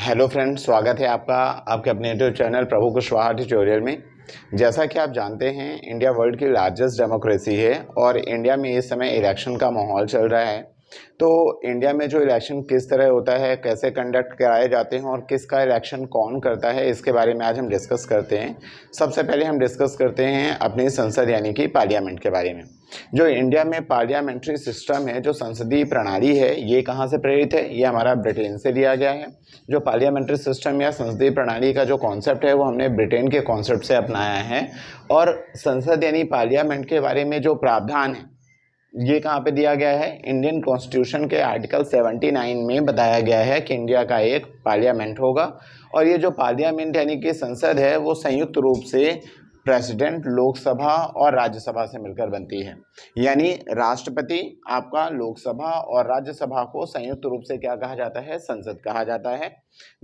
Hello friends, स्वागत है आपका आपके अपने यूट्यूब चैनल प्रभु कुशवाहा ट्यूटोरियल में। जैसा कि आप जानते हैं, इंडिया वर्ल्ड की लार्जेस्ट डेमोक्रेसी है और इंडिया में इस समय इलेक्शन का माहौल चल रहा है। तो इंडिया में जो इलेक्शन किस तरह होता है, कैसे कंडक्ट कराए जाते हैं और किसका इलेक्शन कौन करता है, इसके बारे में आज हम डिस्कस करते हैं। सबसे पहले हम डिस्कस करते हैं अपनी संसद यानी कि पार्लियामेंट के बारे में। जो इंडिया में पार्लियामेंट्री सिस्टम है, जो संसदीय प्रणाली है, ये कहाँ से प्रेरित है? ये हमारा ब्रिटेन से लिया गया है। जो पार्लियामेंट्री सिस्टम या संसदीय प्रणाली का जो कॉन्सेप्ट है वो हमने ब्रिटेन के कॉन्सेप्ट से अपनाया है। और संसद यानी पार्लियामेंट के बारे में जो प्रावधान है ये कहाँ पे दिया गया है? इंडियन कॉन्स्टिट्यूशन के आर्टिकल 79 में बताया गया है कि इंडिया का एक पार्लियामेंट होगा। और ये जो पार्लियामेंट यानी कि संसद है वो संयुक्त रूप से प्रेसिडेंट, लोकसभा और राज्यसभा से मिलकर बनती है। यानी राष्ट्रपति आपका लोकसभा और राज्यसभा को संयुक्त रूप से क्या कहा जाता है? संसद कहा जाता है।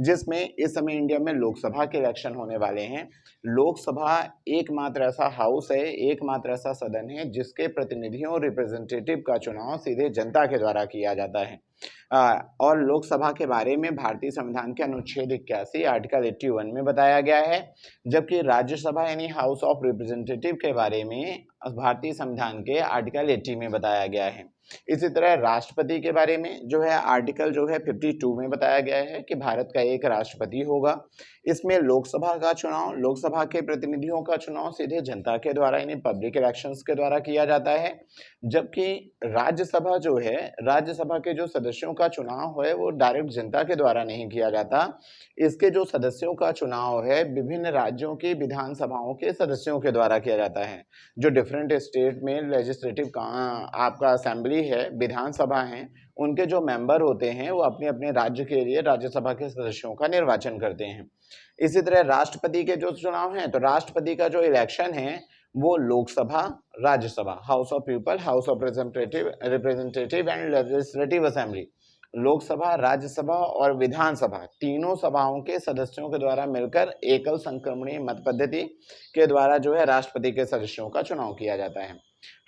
जिसमें इस समय इंडिया में लोकसभा के इलेक्शन होने वाले हैं। लोकसभा एकमात्र ऐसा हाउस है, एकमात्र ऐसा सदन है जिसके प्रतिनिधियों रिप्रेजेंटेटिव का चुनाव सीधे जनता के द्वारा किया जाता है। और लोकसभा के बारे में भारतीय संविधान के अनुच्छेद 81 आर्टिकल 81 में बताया गया है। जबकि राज्यसभा यानी हाउस ऑफ रिप्रेजेंटेटिव के बारे में भारतीय संविधान के आर्टिकल 80 में बताया गया है। इसी तरह राष्ट्रपति के बारे में जो है आर्टिकल 52 में बताया गया है कि भारत का एक राष्ट्रपति होगा। इसमें लोकसभा का चुनाव, लोकसभा के प्रतिनिधियों का चुनाव सीधे जनता के द्वारा यानी पब्लिक इलेक्शंस के द्वारा किया जाता है। जबकि राज्यसभा जो है, राज्यसभा के जो सदस्यों का चुनाव है वो डायरेक्ट जनता के द्वारा नहीं किया जाता। इसके जो सदस्यों का चुनाव है विभिन्न राज्यों की विधानसभाओं के सदस्यों के द्वारा किया जाता है। जो डिफरेंट स्टेट में लेजिस्लेटिव का आपका असेंबली है, विधानसभा है, उनके जो मेंबर होते हैं वो अपने अपने राज्य के लिए राज्यसभा के सदस्यों का निर्वाचन करते हैं। इसी तरह राष्ट्रपति के जो चुनाव हैं, तो राष्ट्रपति का जो इलेक्शन है वो Lok Sabha, Rajya Sabha, house of people, house of representative and legislative assembly, Lok Sabha, Rajya Sabha और विधानसभा, तीनों सभाओं के सदस्यों के द्वारा मिलकर एकल संक्रमणीय मत पद्धति के द्वारा जो है राष्ट्रपति के सदस्यों का चुनाव किया जाता है।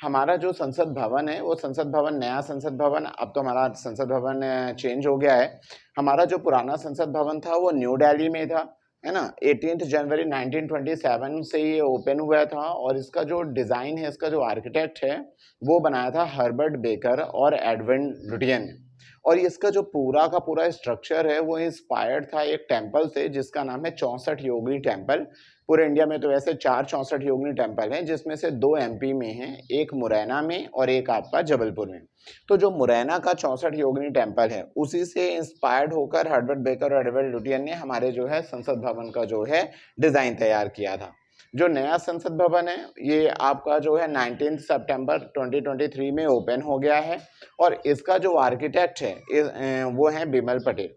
हमारा जो संसद भवन है वो संसद भवन, नया संसद भवन, अब तो हमारा संसद भवन चेंज हो गया है। हमारा जो पुराना संसद भवन था वो न्यू दिल्ली में था, है ना। 18 जनवरी 1927 से ये ओपन हुआ था और इसका जो डिज़ाइन है, इसका जो आर्किटेक्ट है वो बनाया था हर्बर्ट बेकर और एडविन लुटियन ने। और इसका जो पूरा का पूरा स्ट्रक्चर है वो इंस्पायर्ड था एक टेम्पल से जिसका नाम है 64 योगिनी टेम्पल। पूरे इंडिया में तो वैसे 4 64 योगिनी टेम्पल हैं, जिसमें से 2 एमपी में हैं, एक मुरैना में और एक आपका जबलपुर में। तो जो मुरैना का 64 योगिनी टेम्पल है उसी से इंस्पायर्ड होकर हर्बर्ट बेकर और एडवर्ड लुटियन ने हमारे जो है संसद भवन का जो है डिज़ाइन तैयार किया था। जो नया संसद भवन है ये आपका जो है 19 सितंबर 2023 में ओपन हो गया है। और इसका जो आर्किटेक्ट है वो है बिमल पटेल।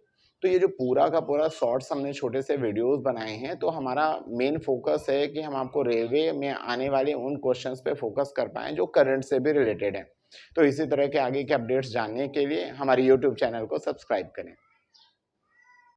तो ये जो पूरा का पूरा शॉर्ट्स हमने छोटे से वीडियोस बनाए हैं, तो हमारा मेन फोकस है कि हम आपको रेलवे में आने वाले उन क्वेश्चंस पे फोकस कर पाएँ जो करंट से भी रिलेटेड है। तो इसी तरह के आगे के अपडेट्स जानने के लिए हमारे यूट्यूब चैनल को सब्सक्राइब करें।